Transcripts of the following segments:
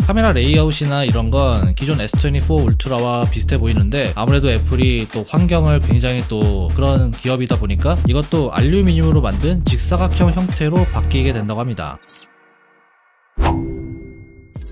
카메라 레이아웃이나 이런 건 기존 S24 울트라와 비슷해 보이는데 아무래도 애플이 또 환경을 굉장히 또 그런 기업이다 보니까 이것도 알루미늄으로 만든 직사각형 형태로 바뀌게 된다고 합니다.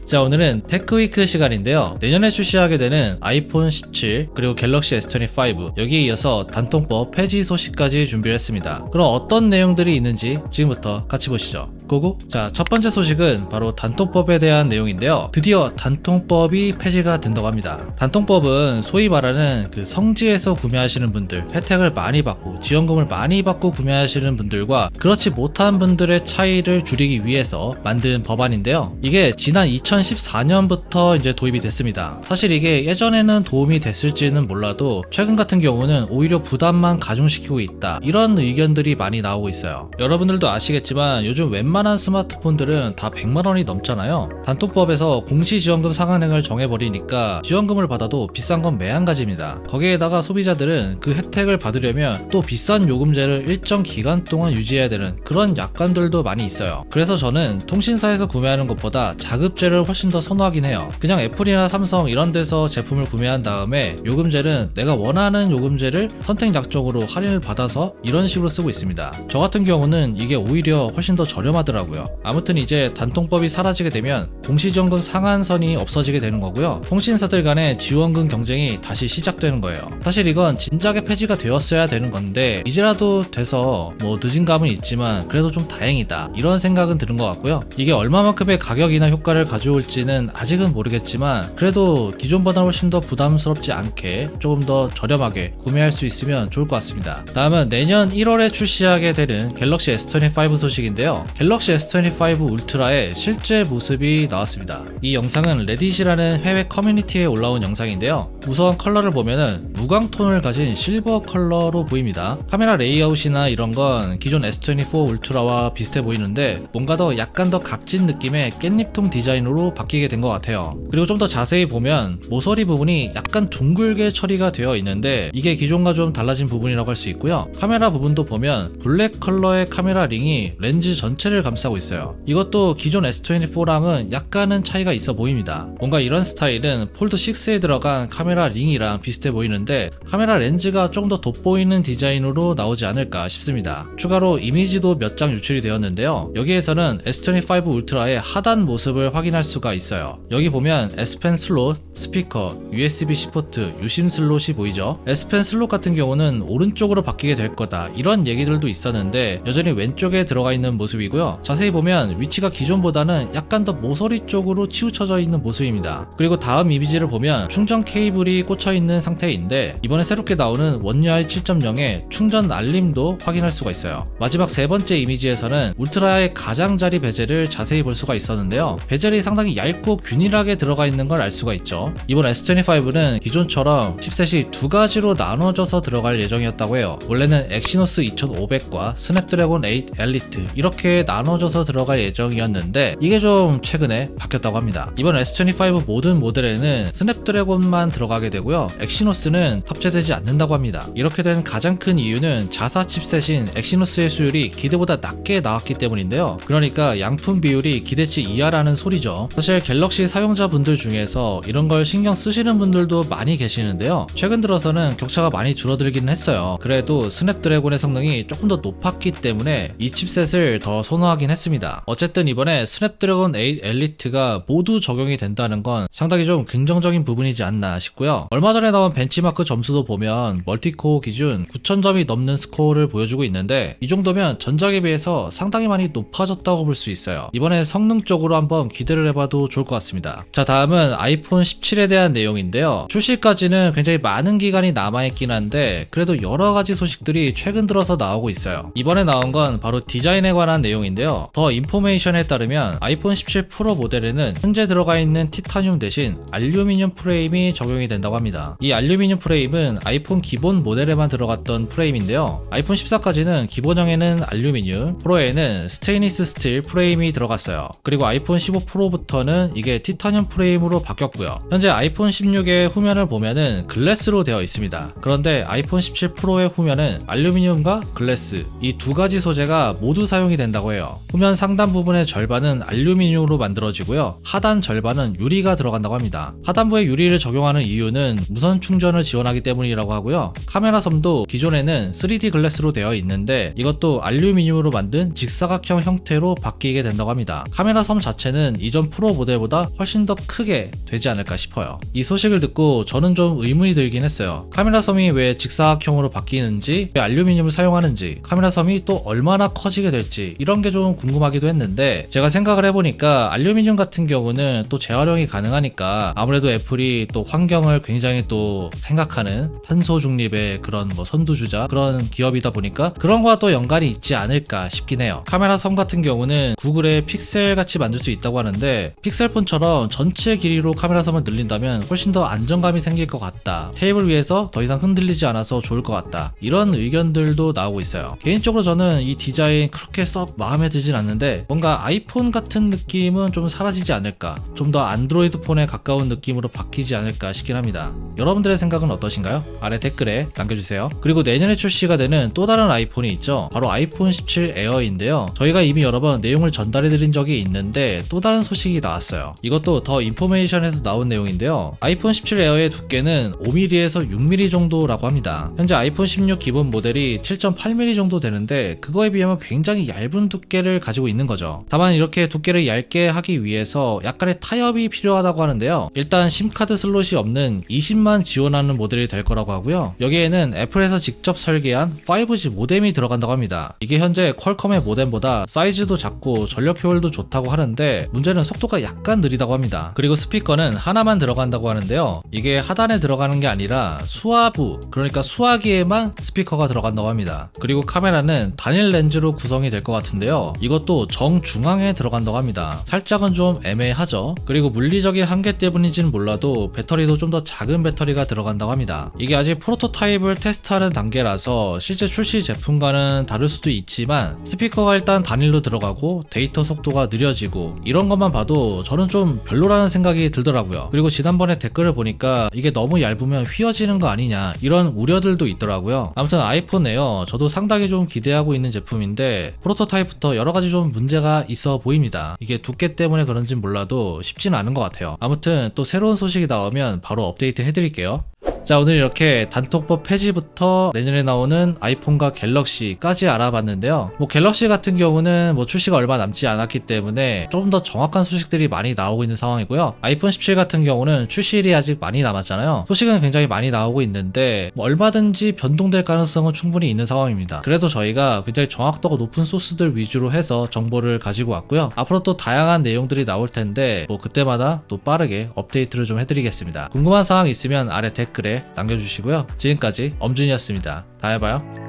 자, 오늘은 테크위크 시간인데요. 내년에 출시하게 되는 아이폰 17 그리고 갤럭시 S25 여기에 이어서 단통법 폐지 소식까지 준비를 했습니다. 그럼 어떤 내용들이 있는지 지금부터 같이 보시죠. 고고! 자, 첫 번째 소식은 바로 단통법에 대한 내용인데요. 드디어 단통법이 폐지가 된다고 합니다. 단통법은 소위 말하는 그 성지에서 구매하시는 분들, 혜택을 많이 받고 지원금을 많이 받고 구매하시는 분들과 그렇지 못한 분들의 차이를 줄이기 위해서 만든 법안인데요. 이게 지난 2014년부터 이제 도입이 됐습니다. 사실 이게 예전에는 도움이 됐을지는 몰라도 최근 같은 경우는 오히려 부담만 가중시키고 있다, 이런 의견들이 많이 나오고 있어요. 여러분들도 아시겠지만 요즘 웬만한 스마트폰들은 다 100만원이 넘잖아요. 단통법에서 공시지원금 상한액을 정해버리니까 지원금을 받아도 비싼 건 매한가지입니다. 거기에다가 소비자들은 그 혜택을 받으려면 또 비싼 요금제를 일정 기간 동안 유지해야 되는 그런 약관들도 많이 있어요. 그래서 저는 통신사에서 구매하는 것보다 자급제를 훨씬 더 선호하긴 해요. 그냥 애플이나 삼성 이런 데서 제품을 구매한 다음에 요금제는 내가 원하는 요금제를 선택 약정으로 할인을 받아서 이런 식으로 쓰고 있습니다. 저 같은 경우는 이게 오히려 훨씬 더 저렴하더라고요. 아무튼 이제 단통법이 사라지게 되면 공시지원금 상한선이 없어지게 되는 거고요. 통신사들 간의 지원금 경쟁이 다시 시작되는 거예요. 사실 이건 진작에 폐지가 되었어야 되는 건데 이제라도 돼서 뭐 늦은 감은 있지만 그래도 좀 다행이다, 이런 생각은 드는 것 같고요. 이게 얼마만큼의 가격이나 효과를 가져올지는 아직은 모르겠지만 그래도 기존보다 훨씬 더 부담스럽지 않게 조금 더 저렴하게 구매할 수 있으면 좋을 것 같습니다. 다음은 내년 1월에 출시하게 되는 갤럭시 S25 소식인데요. 갤럭시 S25 울트라의 실제 모습이 나왔습니다. 이 영상은 레딧이라는 해외 커뮤니티에 올라온 영상인데요. 우선 컬러를 보면은 무광톤을 가진 실버 컬러로 보입니다. 카메라 레이아웃이나 이런 건 기존 S24 울트라와 비슷해 보이는데 뭔가 더 약간 더 각진 느낌의 깻잎통 디자인으로 바뀌게 된 것 같아요. 그리고 좀 더 자세히 보면 모서리 부분이 약간 둥글게 처리가 되어 있는데 이게 기존과 좀 달라진 부분이라고 할 수 있고요. 카메라 부분도 보면 블랙 컬러의 카메라 링이 렌즈 전체를 감싸고 있어요. 이것도 기존 S24랑은 약간은 차이가 있어 보입니다. 뭔가 이런 스타일은 폴드 6에 들어간 카메라 링이랑 비슷해 보이는데 카메라 렌즈가 좀 더 돋보이는 디자인으로 나오지 않을까 싶습니다. 추가로 이미지도 몇 장 유출이 되었는데요. 여기에서는 S25 울트라의 하단 모습을 확인할 수가 있어요. 여기 보면 S펜 슬롯, 스피커, USB-C 포트, 유심 슬롯이 보이죠. S펜 슬롯 같은 경우는 오른쪽으로 바뀌게 될 거다, 이런 얘기들도 있었는데 여전히 왼쪽에 들어가 있는 모습이고요. 자세히 보면 위치가 기존보다는 약간 더 모서리 쪽으로 치우쳐져 있는 모습입니다. 그리고 다음 이미지를 보면 충전 케이블이 꽂혀 있는 상태인데 이번에 새롭게 나오는 One UI 7.0의 충전 알림도 확인할 수가 있어요. 마지막 세 번째 이미지에서는 울트라의 가장자리 베젤을 자세히 볼 수가 있었는데요. 베젤이 상당히 얇고 균일하게 들어가 있는 걸 알 수가 있죠. 이번 S25는 기존처럼 칩셋이 두 가지로 나눠져서 들어갈 예정이었다고 해요. 원래는 엑시노스 2500과 스냅드래곤 8 엘리트 이렇게 나눠져서 들어갈 예정이었는데 이게 좀 최근에 바뀌었다고 합니다. 이번 S25 모든 모델에는 스냅드래곤만 들어가게 되고요. 엑시노스는 탑재되지 않는다고 합니다. 이렇게 된 가장 큰 이유는 자사 칩셋인 엑시노스의 수율이 기대보다 낮게 나왔기 때문인데요. 그러니까 양품 비율이 기대치 이하라는 소리죠. 사실 갤럭시 사용자분들 중에서 이런 걸 신경 쓰시는 분들도 많이 계시는데요. 최근 들어서는 격차가 많이 줄어들긴 했어요. 그래도 스냅드래곤의 성능이 조금 더 높았기 때문에 이 칩셋을 더 선호하긴 했습니다. 어쨌든 이번에 스냅드래곤 8 엘리트가 모두 적용이 된다는 건 상당히 좀 긍정적인 부분이지 않나 싶고요. 얼마 전에 나온 벤치마크 점수도 보면 멀티코어 기준 9000점이 넘는 스코어를 보여주고 있는데 이 정도면 전작에 비해서 상당히 많이 높아졌다고 볼 수 있어요. 이번에 성능 쪽으로 한번 기대를 해봐도 좋을 것 같습니다. 자, 다음은 아이폰 17에 대한 내용인데요. 출시까지는 굉장히 많은 기간이 남아있긴 한데 그래도 여러가지 소식들이 최근 들어서 나오고 있어요. 이번에 나온 건 바로 디자인에 관한 내용인데요. 더 인포메이션에 따르면 아이폰 17 프로 모델에는 현재 들어가 있는 티타늄 대신 알루미늄 프레임이 적용이 된다고 합니다. 이 알루미늄 프레임은 아이폰 기본 모델에만 들어갔던 프레임인데요. 아이폰 14까지는 기본형에는 알루미늄, 프로에는 스테인리스 스틸 프레임이 들어갔어요. 그리고 아이폰 15 프로부터는 이게 티타늄 프레임으로 바뀌었고요. 현재 아이폰 16의 후면을 보면은 글래스로 되어 있습니다. 그런데 아이폰 17 프로의 후면은 알루미늄과 글래스 이 두 가지 소재가 모두 사용이 된다고 해요. 있어요. 후면 상단 부분의 절반은 알루미늄으로 만들어지고요. 하단 절반은 유리가 들어간다고 합니다. 하단부에 유리를 적용하는 이유는 무선 충전을 지원하기 때문이라고 하고요. 카메라 섬도 기존에는 3D 글래스로 되어 있는데 이것도 알루미늄으로 만든 직사각형 형태로 바뀌게 된다고 합니다. 카메라 섬 자체는 이전 프로 모델보다 훨씬 더 크게 되지 않을까 싶어요. 이 소식을 듣고 저는 좀 의문이 들긴 했어요. 카메라 섬이 왜 직사각형으로 바뀌는지, 왜 알루미늄을 사용하는지, 카메라 섬이 또 얼마나 커지게 될지 이런 게 좀 궁금하기도 했는데 제가 생각을 해보니까 알루미늄 같은 경우는 또 재활용이 가능하니까 아무래도 애플이 또 환경을 굉장히 또 생각하는 탄소 중립의 그런 뭐 선두주자 그런 기업이다 보니까 그런 거와 또 연관이 있지 않을까 싶긴 해요. 카메라 섬 같은 경우는 구글의 픽셀 같이 만들 수 있다고 하는데 픽셀폰처럼 전체 길이로 카메라 섬을 늘린다면 훨씬 더 안정감이 생길 것 같다. 테이블 위에서 더 이상 흔들리지 않아서 좋을 것 같다. 이런 의견들도 나오고 있어요. 개인적으로 저는 이 디자인 그렇게 썩 마음에 들진 않는데 뭔가 아이폰 같은 느낌은 좀 사라지지 않을까, 좀 더 안드로이드 폰에 가까운 느낌으로 바뀌지 않을까 싶긴 합니다. 여러분들의 생각은 어떠신가요? 아래 댓글에 남겨주세요. 그리고 내년에 출시가 되는 또 다른 아이폰이 있죠. 바로 아이폰 17 에어인데요. 저희가 이미 여러 번 내용을 전달해드린 적이 있는데 또 다른 소식이 나왔어요. 이것도 더 인포메이션에서 나온 내용인데요. 아이폰 17 에어의 두께는 5mm에서 6mm 정도라고 합니다. 현재 아이폰 16 기본 모델이 7.8mm 정도 되는데 그거에 비하면 굉장히 얇은 두께를 가지고 있는 거죠. 다만 이렇게 두께를 얇게 하기 위해서 약간의 타협이 필요하다고 하는데요. 일단 심카드 슬롯이 없는 20만 지원하는 모델이 될 거라고 하고요. 여기에는 애플에서 직접 설계한 5G 모뎀이 들어간다고 합니다. 이게 현재 퀄컴의 모뎀보다 사이즈도 작고 전력 효율도 좋다고 하는데 문제는 속도가 약간 느리다고 합니다. 그리고 스피커는 하나만 들어간다고 하는데요. 이게 하단에 들어가는 게 아니라 수화부, 그러니까 수화기에만 스피커가 들어간다고 합니다. 그리고 카메라는 단일 렌즈로 구성이 될 것 같은데요. 이것도 정중앙에 들어간다고 합니다. 살짝은 좀 애매하죠. 그리고 물리적인 한계 때문인지는 몰라도 배터리도 좀 더 작은 배터리가 들어간다고 합니다. 이게 아직 프로토타입을 테스트하는 단계라서 실제 출시 제품과는 다를 수도 있지만 스피커가 일단 단일로 들어가고 데이터 속도가 느려지고 이런 것만 봐도 저는 좀 별로라는 생각이 들더라고요. 그리고 지난번에 댓글을 보니까 이게 너무 얇으면 휘어지는 거 아니냐 이런 우려들도 있더라고요. 아무튼 아이폰 에어 저도 상당히 좀 기대하고 있는 제품인데 프로토타입부터 여러가지 좀 문제가 있어 보입니다. 이게 두께 때문에 그런진 몰라도 쉽진 않은 것 같아요. 아무튼 또 새로운 소식이 나오면 바로 업데이트 해드릴게요. 자, 오늘 이렇게 단통법 폐지부터 내년에 나오는 아이폰과 갤럭시까지 알아봤는데요. 뭐 갤럭시 같은 경우는 뭐 출시가 얼마 남지 않았기 때문에 조금 더 정확한 소식들이 많이 나오고 있는 상황이고요. 아이폰 17 같은 경우는 출시일이 아직 많이 남았잖아요. 소식은 굉장히 많이 나오고 있는데 뭐 얼마든지 변동될 가능성은 충분히 있는 상황입니다. 그래도 저희가 굉장히 정확도가 높은 소스들 위주로 해서 정보를 가지고 왔고요. 앞으로 또 다양한 내용들이 나올 텐데 뭐 그때마다 또 빠르게 업데이트를 좀 해드리겠습니다. 궁금한 사항 있으면 아래 댓글에 남겨주시고요. 지금까지 엄준이었습니다. 다음에 봐요.